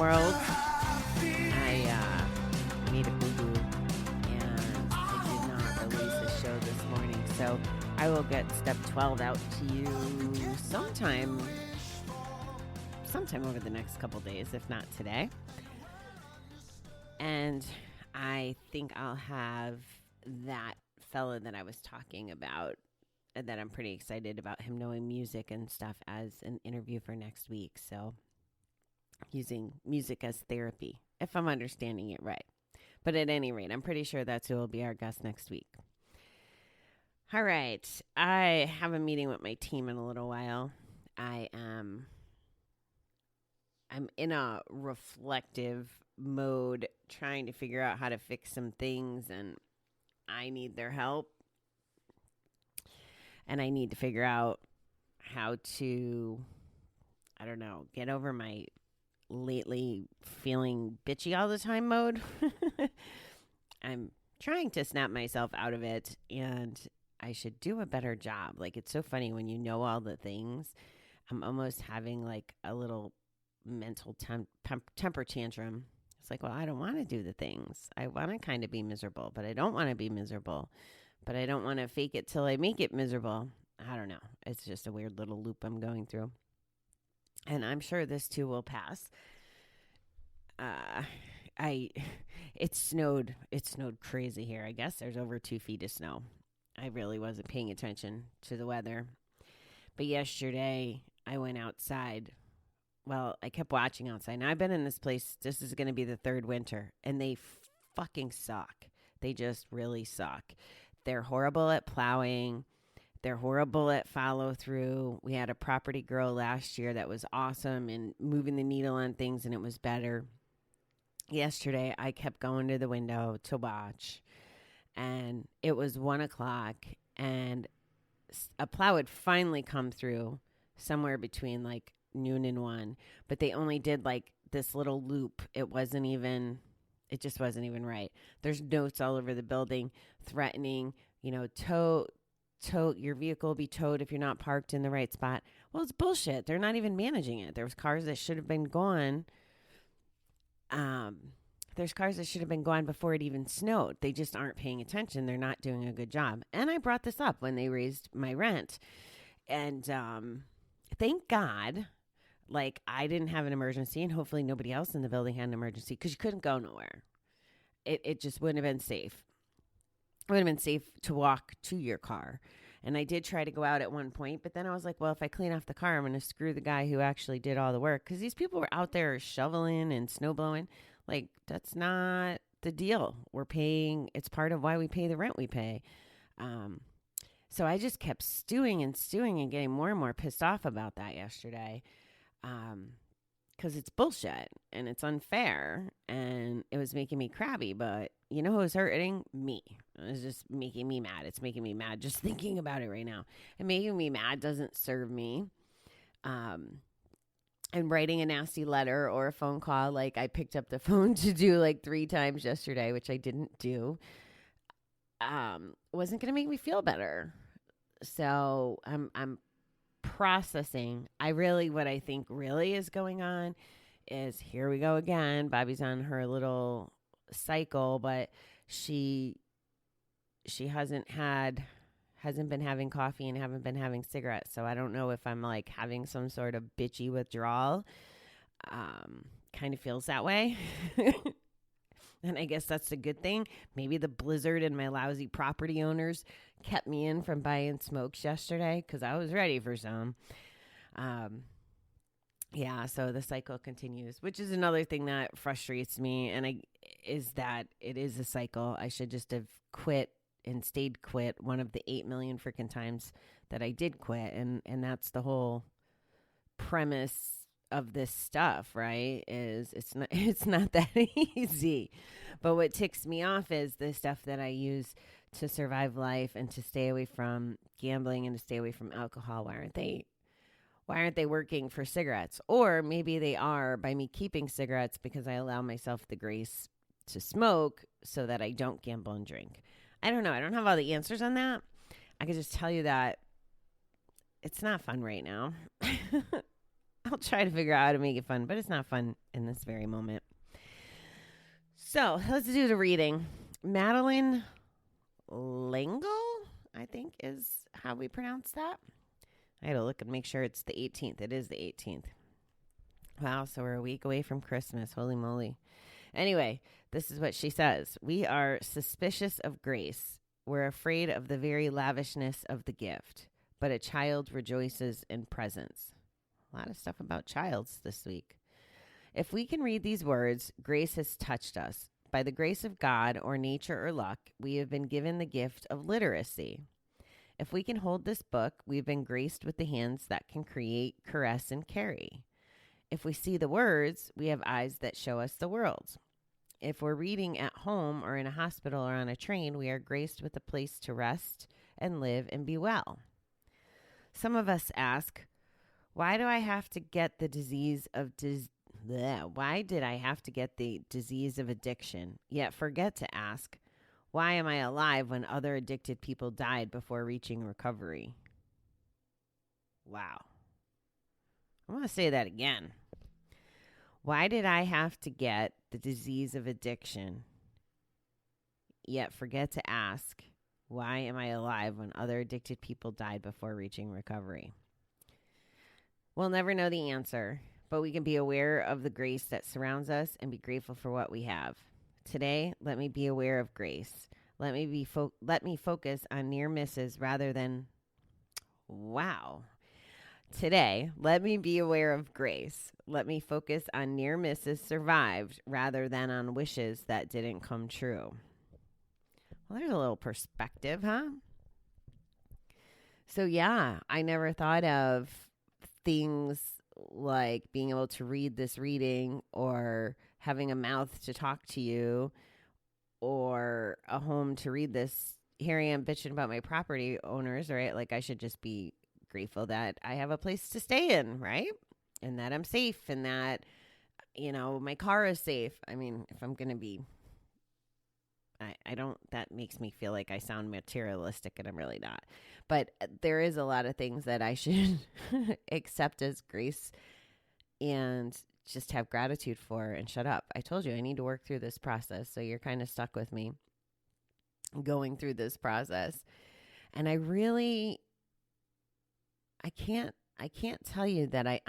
world. I made a boo-boo and I did not release a show this morning. So I will get step 12 out to you sometime over the next couple days, if not today. And I think I'll have that fella that I was talking about, that I'm pretty excited about him knowing music and stuff, as an interview for next week. So using music as therapy, if I'm understanding it right. But at any rate, I'm pretty sure that's who will be our guest next week. All right. I have a meeting with my team in a little while. I'm in a reflective mode, trying to figure out how to fix some things, and I need their help. And I need to figure out how to, I don't know, get over my lately feeling bitchy all the time mode. I'm trying to snap myself out of it, and I should do a better job. Like, it's so funny when you know all the things. I'm almost having like a little mental temper tantrum. It's like, well, I don't want to do the things. I want to kind of be miserable, but I don't want to be miserable. But I don't want to fake it till I make it miserable. I don't know. It's just a weird little loop I'm going through. And I'm sure this too will pass. It snowed crazy here. I guess there's over 2 feet of snow. I really wasn't paying attention to the weather. But yesterday I went outside. Well, I kept watching outside. Now I've been in this place. This is going to be the third winter, and they fucking suck. They just really suck. They're horrible at plowing. They're horrible at follow through. We had a property girl last year that was awesome and moving the needle on things, and it was better. Yesterday, I kept going to the window to watch, and it was 1 o'clock, and a plow had finally come through somewhere between like noon and 1, but they only did like this little loop. It just wasn't even right. There's notes all over the building threatening, tow your vehicle will be towed if you're not parked in the right spot. Well, it's bullshit. They're not even managing it. There was cars that should have been gone. There's cars that should have been gone before it even snowed. They just aren't paying attention. They're not doing a good job. And I brought this up when they raised my rent. And thank God, like, I didn't have an emergency, and hopefully nobody else in the building had an emergency, because you couldn't go nowhere. It just wouldn't have been safe. It would have been safe to walk to your car. And I did try to go out at one point, but then I was like, well, if I clean off the car, I'm going to screw the guy who actually did all the work, because these people were out there shoveling and snow blowing. Like, that's not the deal. We're paying. It's part of why we pay the rent we pay. So I just kept stewing and getting more and more pissed off about that yesterday. Because it's bullshit and it's unfair and it was making me crabby. But you know who was hurting? Me. It was just making me mad. It's making me mad just thinking about it right now. And making me mad doesn't serve me. And writing a nasty letter or a phone call, like I picked up the phone to do like 3 times yesterday, which I didn't do, wasn't going to make me feel better. So I'm processing. What I think really is going on is, here we go again. Bobby's on her little cycle, but she hasn't been having coffee and haven't been having cigarettes. So I don't know if I'm like having some sort of bitchy withdrawal. Kind of feels that way. And I guess that's a good thing. Maybe the blizzard and my lousy property owners kept me in from buying smokes yesterday, because I was ready for some. Yeah, so the cycle continues, which is another thing that frustrates me. And is that it is a cycle. I should just have quit and stayed quit one of the 8 million freaking times that I did quit. And that's the whole premise of this stuff, right? Is it's not that easy. But what ticks me off is the stuff that I use to survive life and to stay away from gambling and to stay away from alcohol. Why aren't they working for cigarettes? Or maybe they are by me keeping cigarettes, because I allow myself the grace to smoke so that I don't gamble and drink. I don't know. I don't have all the answers on that. I can just tell you that it's not fun right now. I'll try to figure out how to make it fun, but it's not fun in this very moment. So let's do the reading. Madeline L'Engle, I think is how we pronounce that. I had to look and make sure it's the 18th. It is the 18th. Wow, so we're a week away from Christmas. Holy moly. Anyway, this is what she says. We are suspicious of grace. We're afraid of the very lavishness of the gift. But a child rejoices in presence. A lot of stuff about childs this week. If we can read these words, grace has touched us. By the grace of God or nature or luck, we have been given the gift of literacy. If we can hold this book, we've been graced with the hands that can create, caress, and carry. If we see the words, we have eyes that show us the world. If we're reading at home or in a hospital or on a train, we are graced with a place to rest and live and be well. Some of us ask, why do I have to get the disease of why did I have to get the disease of addiction, yet forget to ask, why am I alive when other addicted people died before reaching recovery? Wow. I'm going to say that again. Why did I have to get the disease of addiction, yet forget to ask, why am I alive when other addicted people died before reaching recovery? We'll never know the answer, but we can be aware of the grace that surrounds us and be grateful for what we have. Today, let me be aware of grace. Let me focus on near misses rather than Today, let me be aware of grace. Let me focus on near misses survived rather than on wishes that didn't come true. Well, there's a little perspective, huh? So yeah, I never thought of things like being able to read this reading or having a mouth to talk to you or a home to read this. Here I am bitching about my property owners, right? Like I should just be grateful that I have a place to stay in, right? And that I'm safe and that, my car is safe. I mean, if I'm going to be, that makes me feel like I sound materialistic and I'm really not. But there is a lot of things that I should accept as grace and just have gratitude for and shut up. I told you I need to work through this process. So you're kind of stuck with me going through this process. And I can't tell you that I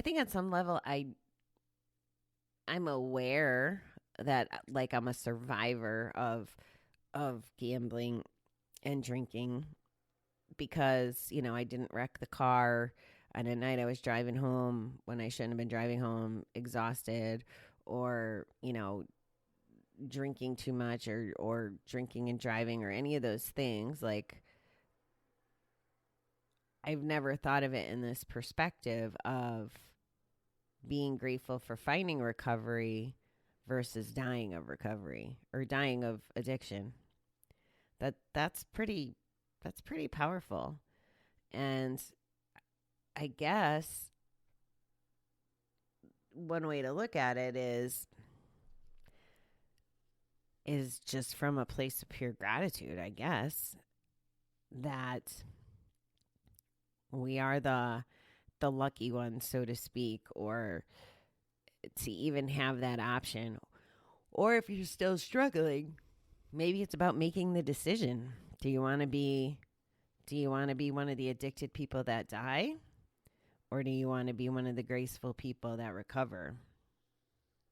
think at some level I'm aware that like I'm a survivor of gambling and drinking because, I didn't wreck the car and at night I was driving home when I shouldn't have been driving home exhausted or, drinking too much or drinking and driving or any of those things. Like I've never thought of it in this perspective of being grateful for finding recovery versus dying of recovery or dying of addiction. That's pretty powerful. And I guess one way to look at it is just from a place of pure gratitude, I guess, that we are the lucky ones, so to speak, or to even have that option. Or if you're still struggling, maybe it's about making the decision. Do you want to be one of the addicted people that die? Or do you want to be one of the graceful people that recover?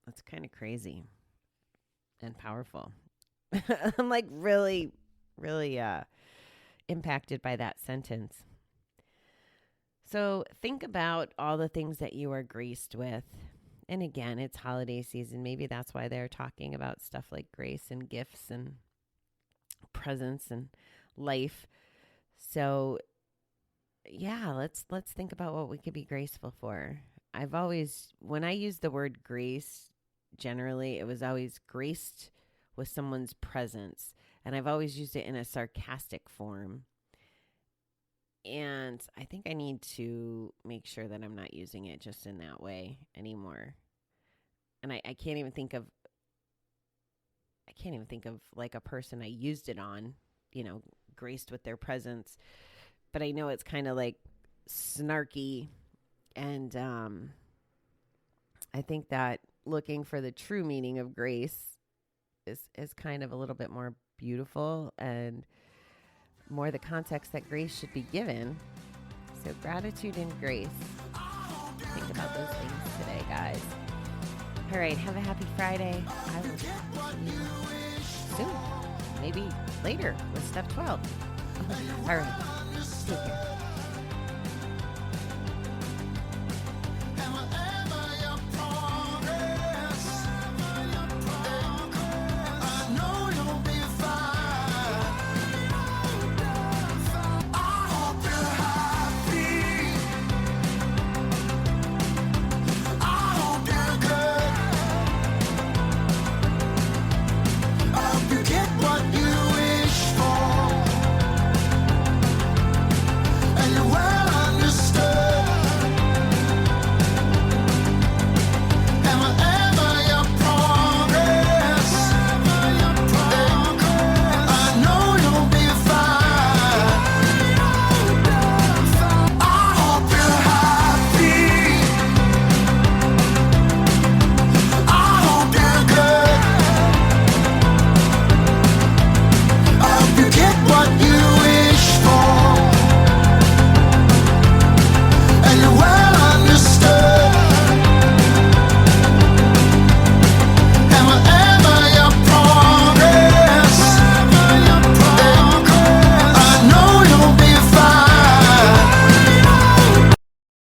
That's kind of crazy and powerful. I'm like really, really impacted by that sentence. So think about all the things that you are graced with. And again, it's holiday season. Maybe that's why they're talking about stuff like grace and gifts and presents and life. So yeah, let's think about what we could be graceful for. When I use the word grace, generally, it was always graced with someone's presence. And I've always used it in a sarcastic form. And I think I need to make sure that I'm not using it just in that way anymore. And I can't even think of like a person I used it on, graced with their presence. But I know it's kind of like snarky. And I think that looking for the true meaning of grace is kind of a little bit more beautiful and more the context that grace should be given. So gratitude and grace. Think about those things today, guys. All right, have a happy Friday. I will talk to you soon. Maybe later with step 12. All right, take care.